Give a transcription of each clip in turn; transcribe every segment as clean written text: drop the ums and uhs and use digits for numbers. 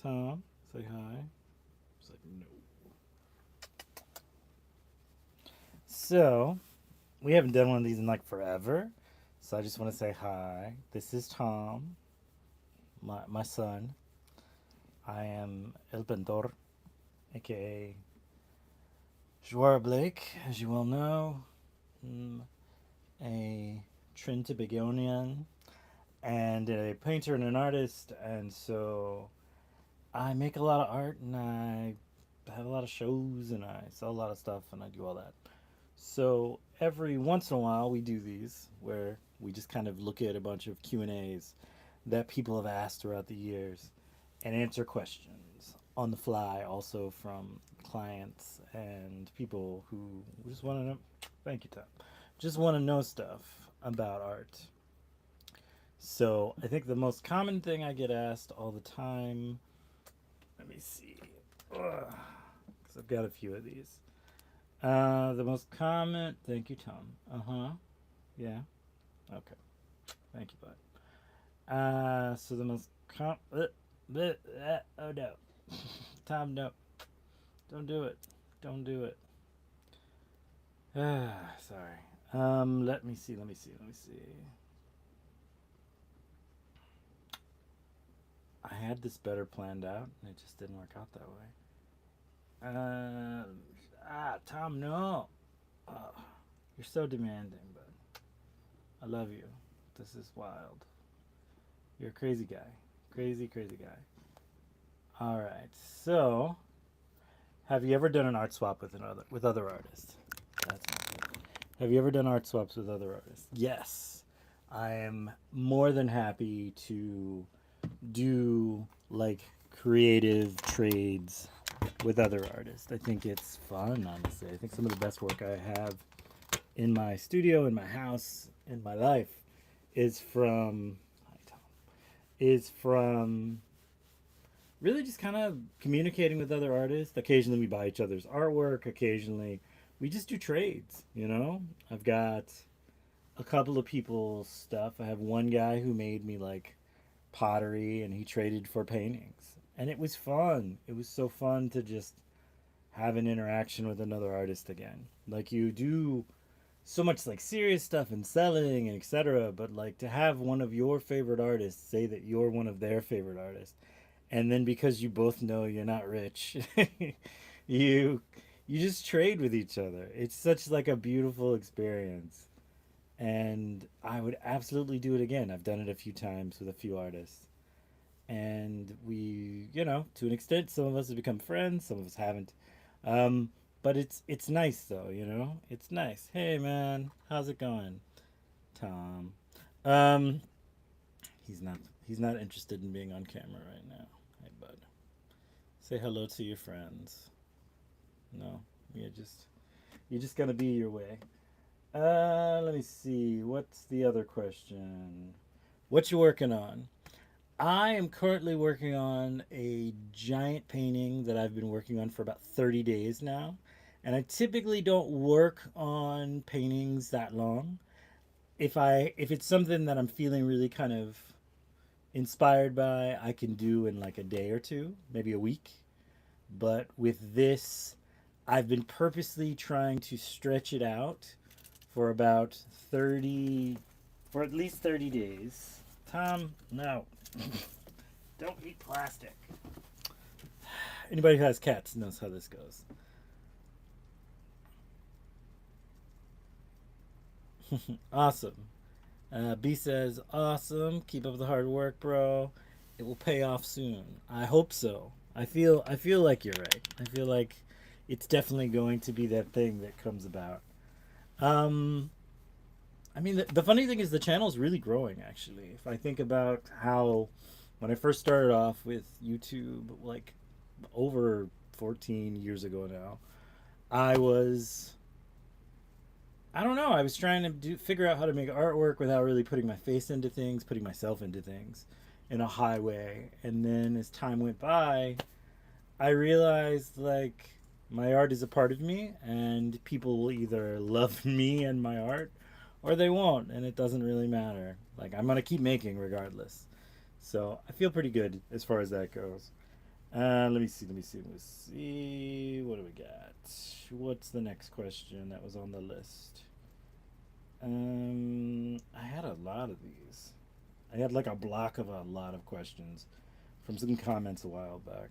Tom, say hi. It's like, no. So, we haven't done one of these in like forever. So I just want to say hi. This is Tom, my son. I am El Pintor, aka Joar Blake, as you well know. Mm, a Trinidadian and a painter and an artist, and so I make a lot of art and I have a lot of shows and I sell a lot of stuff and I do all that. So every once in a while we do these where we just kind of look at a bunch of Q&As that people have asked throughout the years and answer questions on the fly also from clients and people who just want to know. Thank you, Tom. Just want to know stuff about art. So I think the most common thing I get asked all the time. Let me see. Because I've got a few of these. The most common. Thank you, Tom. Uh huh. Yeah. Okay. Thank you, bud. So the most oh no, Tom, no, don't do it. Don't do it. Sorry. Let me see. Let me see. Let me see. I had this better planned out, and it just didn't work out that way. Tom, no. Oh, you're so demanding, but I love you. This is wild. You're a crazy guy. Crazy, crazy guy. All right. So, have you ever done an art swap with other artists? That's not good. Have you ever done art swaps with other artists? Yes. I am more than happy to do like creative trades with other artists. I think it's fun, honestly. I think some of the best work I have in my studio, in my house, in my life is from hi Tom, is from really just kind of communicating with other artists. Occasionally we buy each other's artwork, occasionally we just do trades, you know? I've got a couple of people's stuff. I have one guy who made me like pottery and he traded for paintings. And it was fun. It was so fun to just have an interaction with another artist again. Like you do so much like serious stuff and selling and etc. But like to have one of your favorite artists say that you're one of their favorite artists, and then because you both know you're not rich, you you just trade with each other. It's such like a beautiful experience, and I would absolutely do it again. I've done it a few times with a few artists, and we, to an extent, some of us have become friends, some of us haven't. Um, but it's nice though, It's nice. Hey man, how's it going, Tom? Um, he's not interested in being on camera right now. Hey bud, say hello to your friends. No, you're just gonna be your way. Let me see. What's the other question? What you working on? I am currently working on a giant painting that I've been working on for about 30 days now. And I typically don't work on paintings that long. If it's something that I'm feeling really kind of inspired by, I can do in like a day or two, maybe a week. But with this, I've been purposely trying to stretch it out for about 30 for at least 30 days. Tom, no. Don't eat plastic. Anybody who has cats knows how this goes. Awesome. B says, awesome. Keep up the hard work, bro. It will pay off soon. I hope so. I feel like you're right. I feel like it's definitely going to be that thing that comes about. Um, I mean, the funny thing is the channel is really growing. Actually, if I think about how when I first started off with YouTube, like over 14 years ago now, I was I don't know. I was trying to figure out how to make artwork without really putting my face into things, putting myself into things in a high way. And then as time went by, I realized like my art is a part of me and people will either love me and my art or they won't, and it doesn't really matter. Like I'm going to keep making regardless. So, I feel pretty good as far as that goes. Let me see. Let me see. Let me see. What do we got? What's the next question that was on the list? I had a lot of these. I had like a block of a lot of questions from some comments a while back.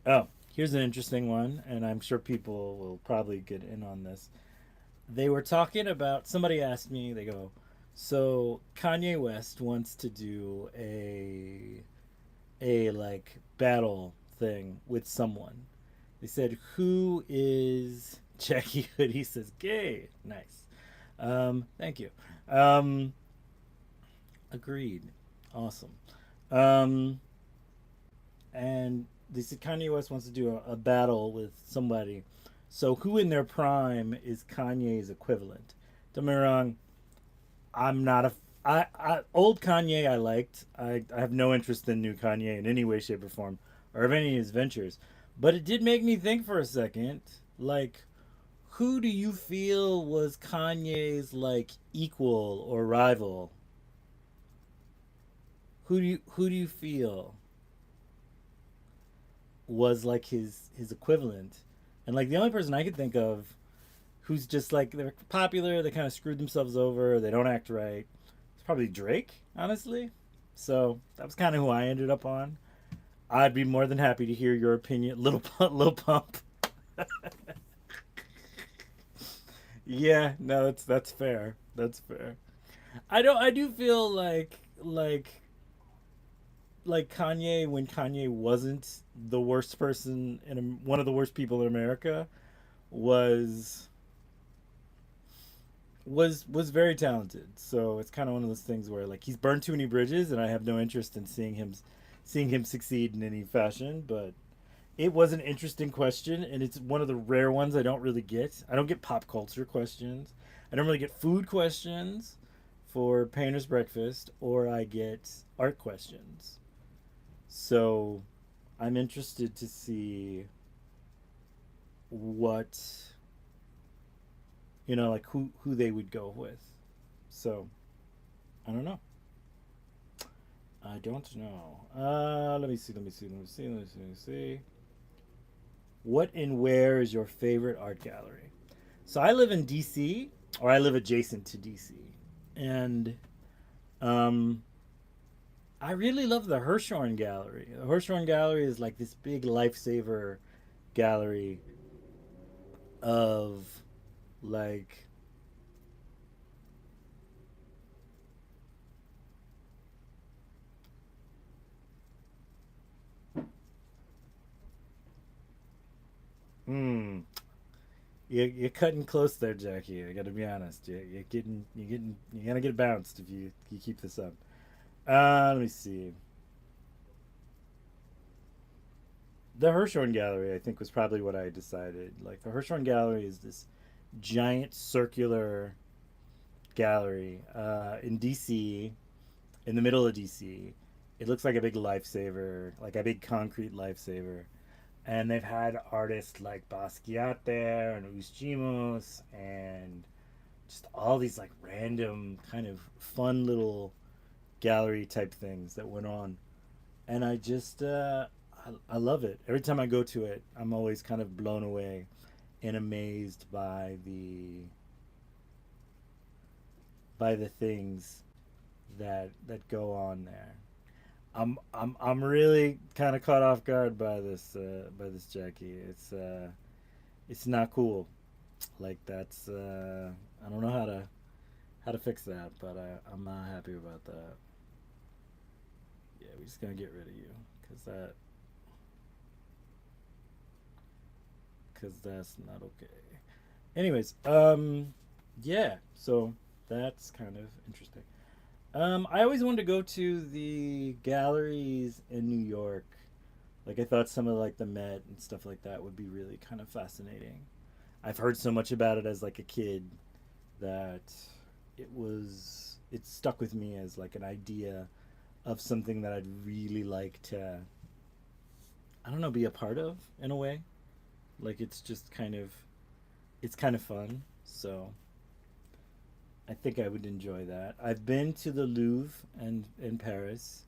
Oh, here's an interesting one, and I'm sure people will probably get in on this. They were talking about, somebody asked me, they go, so Kanye West wants to do a like battle thing with someone. They said, who is Jackie Hood? He says, gay. Nice. Thank you. Um, agreed. Awesome. Um, and they said Kanye West wants to do a battle with somebody. So who in their prime is Kanye's equivalent? Don't get me wrong. I'm not a old Kanye I liked. I have no interest in new Kanye in any way, shape, or form, or of any of his ventures. But it did make me think for a second. Like, who do you feel was Kanye's like equal or rival? Who do you feel was like his equivalent? And like the only person I could think of who's just like they're popular, they kind of screwed themselves over, they don't act right. It's probably Drake, honestly. So that was kind of who I ended up on. I'd be more than happy to hear your opinion, little pump, little pump. Yeah, no, that's fair. That's fair. I do feel like Kanye when Kanye wasn't the worst person in one of the worst people in America was was very talented. So it's kind of one of those things where like he's burned too many bridges, and I have no interest in seeing him succeed in any fashion. But it was an interesting question, and it's one of the rare ones I don't really get. I don't get pop culture questions. I don't really get food questions for Painter's Breakfast, or I get art questions. So I'm interested to see what like who they would go with. So I don't know. I don't know. Let me see. Let me see. Let me see. Let me see. Let me see. What and where is your favorite art gallery? So I live in DC, or I live adjacent to DC, and um, I really love the Hirshhorn Gallery. The Hirshhorn Gallery is like this big lifesaver gallery of like hmm. You're cutting close there, Jackie. I got to be honest. You're gonna get bounced if you keep this up. Let me see. The Hirshhorn Gallery, I think, was probably what I decided. Like the Hirshhorn Gallery is this giant circular gallery in DC, in the middle of DC. It looks like a big lifesaver, like a big concrete lifesaver. And they've had artists like Basquiat there and Uschimos and just all these like random kind of fun little gallery type things that went on. And I just I love it. Every time I go to it, I'm always kind of blown away and amazed by the things that go on there. I'm really kind of caught off guard by this Jackie. It's not cool. Like that's I don't know how to fix that, but I'm not happy about that. Yeah, we're just gonna get rid of you because that's not okay. Anyways, yeah. So that's kind of interesting. I always wanted to go to the galleries in New York. Like I thought some of like the Met and stuff like that would be really kind of fascinating. I've heard so much about it as like a kid that it stuck with me as like an idea of something that I'd really like to I don't know be a part of in a way. Like it's kind of fun. So I think I would enjoy that. I've been to the Louvre and in Paris,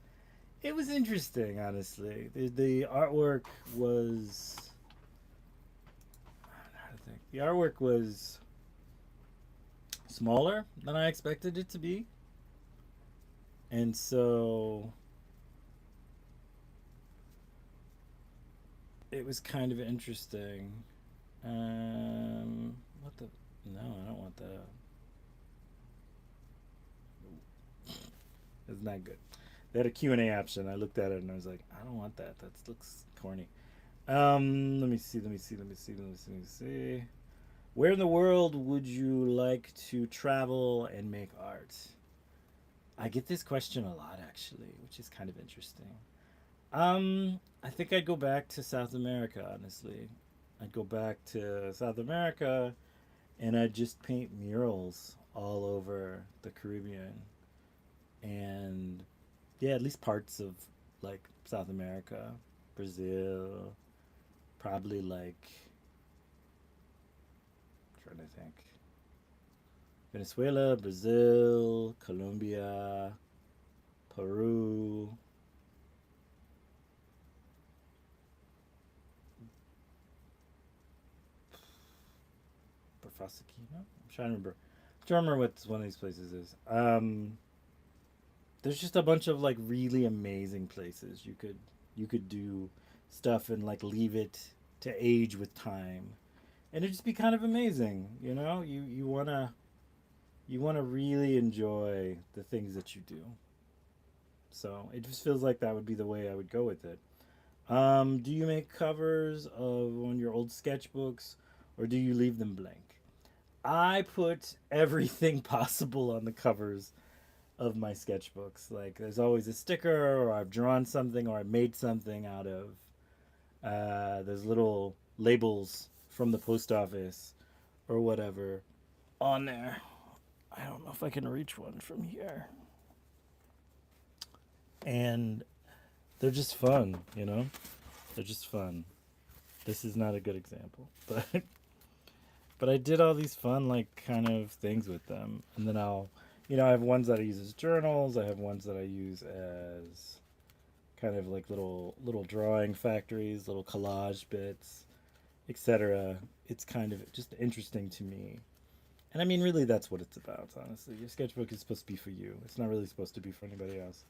It was interesting, honestly. The artwork was. I don't know how to think. The artwork was smaller than I expected it to be, and so it was kind of interesting. What the? No, I don't want that. It's not good. They had a Q&A option. I looked at it and I was like, I don't want that. That looks corny. Let me see. Let me see. Let me see. Let me see. Let me see. Where in the world would you like to travel and make art? I get this question a lot, actually, which is kind of interesting. I think I'd go back to South America, honestly. I'd go back to South America and I'd just paint murals all over the Caribbean and yeah, at least parts of like South America, Brazil, probably like trying to think. Venezuela, Brazil, Colombia, Peru, Barfasakina. I'm trying to remember. I'm trying to remember what one of these places is. There's just a bunch of like really amazing places you could do stuff and like leave it to age with time, and it'd just be kind of amazing. You wanna really enjoy the things that you do. So it just feels like that would be the way I would go with it. Do you make covers of on your old sketchbooks, or do you leave them blank? I put everything possible on the covers of my sketchbooks. Like there's always a sticker, or I've drawn something, or I made something out of those little labels from the post office or whatever on there. I don't know if I can reach one from here. And they're just fun, you know? They're just fun. This is not a good example, but I did all these fun like kind of things with them, and then I have ones that I use as journals. I have ones that I use as kind of like little drawing factories, little collage bits, etc. It's kind of just interesting to me. And I mean, really, that's what it's about, honestly. Your sketchbook is supposed to be for you. It's not really supposed to be for anybody else.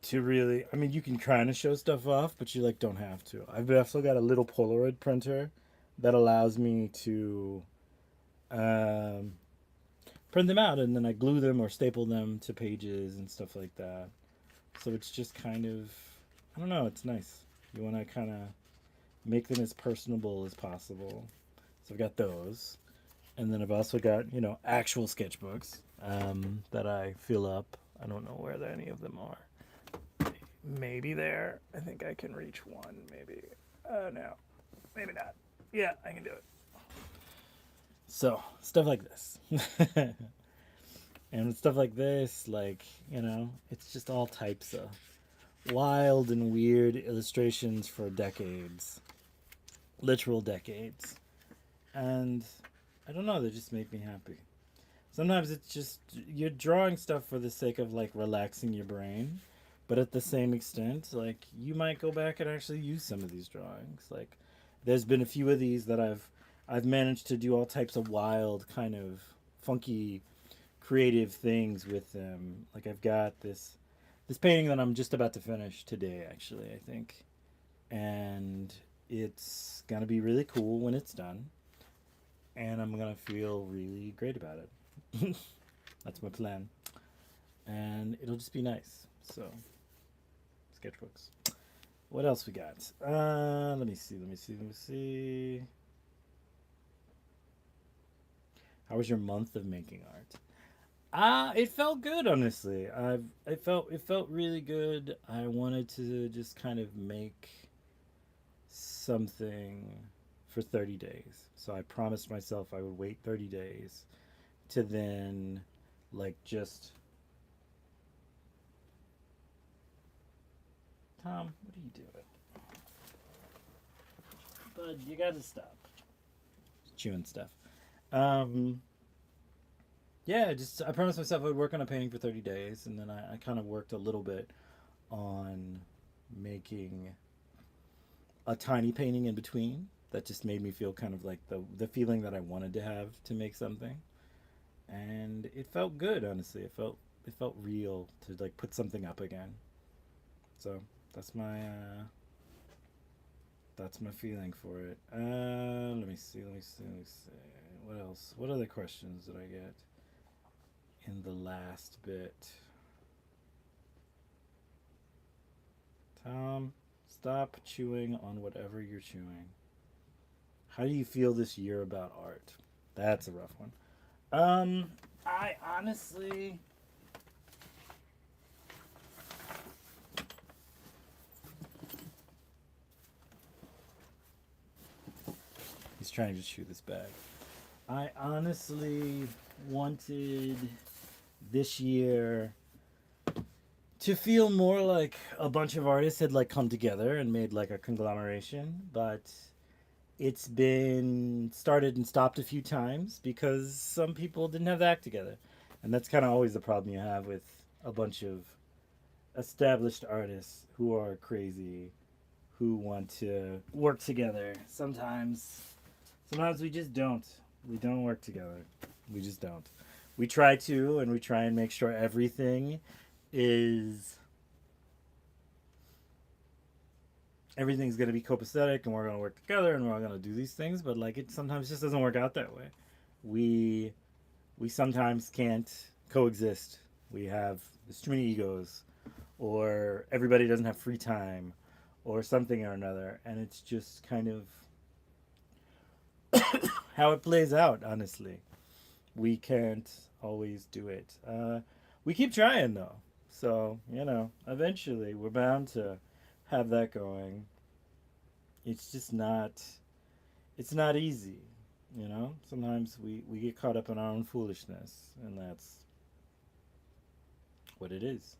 To really, I mean, you can kind of show stuff off, but you like don't have to. I've also got a little Polaroid printer that allows me to um, print them out, and then I glue them or staple them to pages and stuff like that. So it's just kind of, I don't know, it's nice. You want to kind of make them as personable as possible. So I've got those. And then I've also got, actual sketchbooks that I fill up. I don't know where any of them are. Maybe there. I think I can reach one. Maybe. No. Maybe not. Yeah, I can do it. So, stuff like this. And stuff like this, like, it's just all types of wild and weird illustrations for decades. Literal decades. And I don't know, they just make me happy. Sometimes it's just you're drawing stuff for the sake of like relaxing your brain, but at the same extent, like you might go back and actually use some of these drawings. Like there's been a few of these that I've managed to do all types of wild kind of funky creative things with them. Like I've got this painting that I'm just about to finish today actually, I think. And it's going to be really cool when it's done, and I'm going to feel really great about it. That's my plan. And it'll just be nice. So, sketchbooks. What else we got? Let me see. Let me see. Let me see. How was your month of making art? It felt good, honestly. It felt really good. I wanted to just kind of make something for 30 days. So I promised myself I would wait 30 days to then like just Tom, what are you doing? Bud, you gotta stop chewing stuff. Um, yeah, just I promised myself I would work on a painting for 30 days, and then I kind of worked a little bit on making a tiny painting in between that just made me feel kind of like the feeling that I wanted to have to make something, and it felt good. Honestly, it felt real to like put something up again. So that's my that's my feeling for it. Let me see. What else? What other questions did I get in the last bit? Tom, stop chewing on whatever you're chewing. How do you feel this year about art? That's a rough one. I honestly, he's trying to chew this bag. I honestly wanted this year to feel more like a bunch of artists had like come together and made like a conglomeration, but it's been started and stopped a few times because some people didn't have the act together. And that's kind of always the problem you have with a bunch of established artists who are crazy, who want to work together. Sometimes we just don't. We don't work together. We just don't. We try to, and we try and make sure is everything's going to be copacetic and we're going to work together and we're all going to do these things, but like it sometimes just doesn't work out that way. We we sometimes can't coexist. We have there's too many egos, or everybody doesn't have free time, or something or another, and it's just kind of how it plays out. Honestly, we can't always do it. We keep trying though, so eventually we're bound to have that going. It's just not. It's not easy. Sometimes we get caught up in our own foolishness, and that's what it is.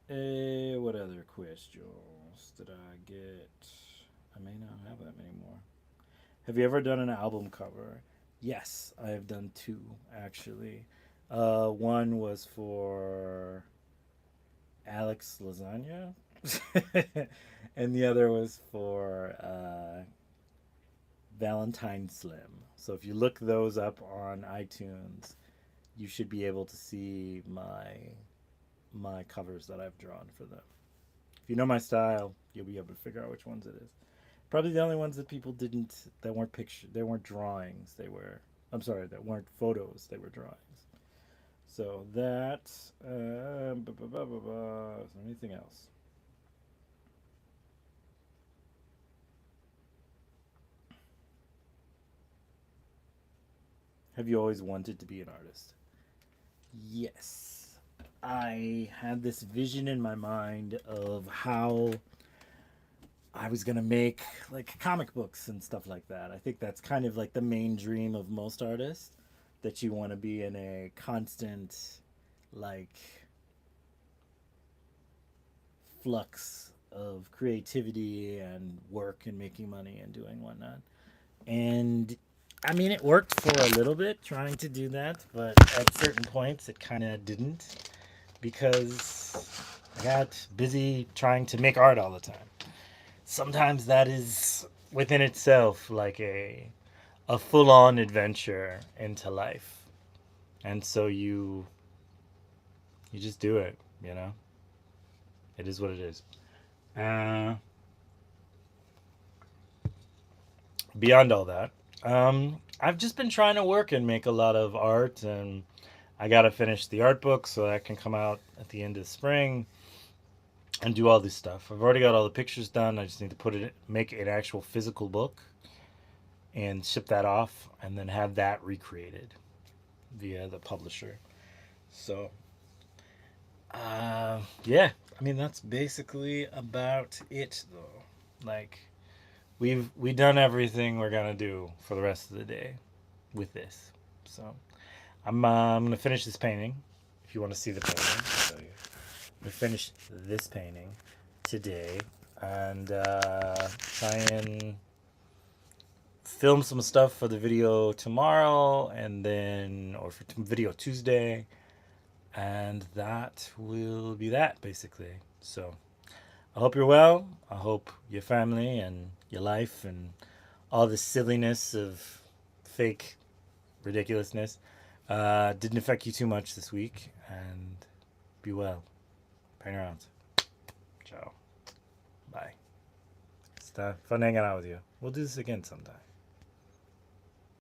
What other questions did I get? I may not have that many more. Have you ever done an album cover? Yes, I have done two actually. One was for Alex Lasagna, and the other was for Valentine Slim. So if you look those up on iTunes, you should be able to see my covers that I've drawn for them. If you know my style, you'll be able to figure out which ones it is. Probably the only ones that people didn't that weren't picture they weren't drawings. They were I'm sorry, that weren't photos. They were drawings. So that is there anything else? Have you always wanted to be an artist? Yes. I had this vision in my mind of how I was gonna make like comic books and stuff like that. I think that's kind of like the main dream of most artists, that you want to be in a constant like flux of creativity and work and making money and doing whatnot. And I mean, it worked for a little bit trying to do that, but at certain points it kind of didn't because I got busy trying to make art all the time. Sometimes that is within itself like a full-on adventure into life. And so you just do it, you know? It is what it is. Uh Beyond all that, I've just been trying to work and make a lot of art, and I got to finish the art book so that can come out at the end of the spring and do all this stuff. I've already got all the pictures done. I just need to make an actual physical book and ship that off, and then have that recreated via the publisher. So, yeah, I mean that's basically about it, though. Like we done everything we're gonna do for the rest of the day with this. So I'm gonna finish this painting. If you want to see the painting, I'll show you. I'm gonna finish this painting today and try and film some stuff for the video tomorrow, and then or for video Tuesday, and that will be that basically. So I hope you're well. I hope your family and your life and all the silliness of fake ridiculousness didn't affect you too much this week. And be well. Hang around. Ciao. Bye. It's fun hanging out with you. We'll do this again sometime.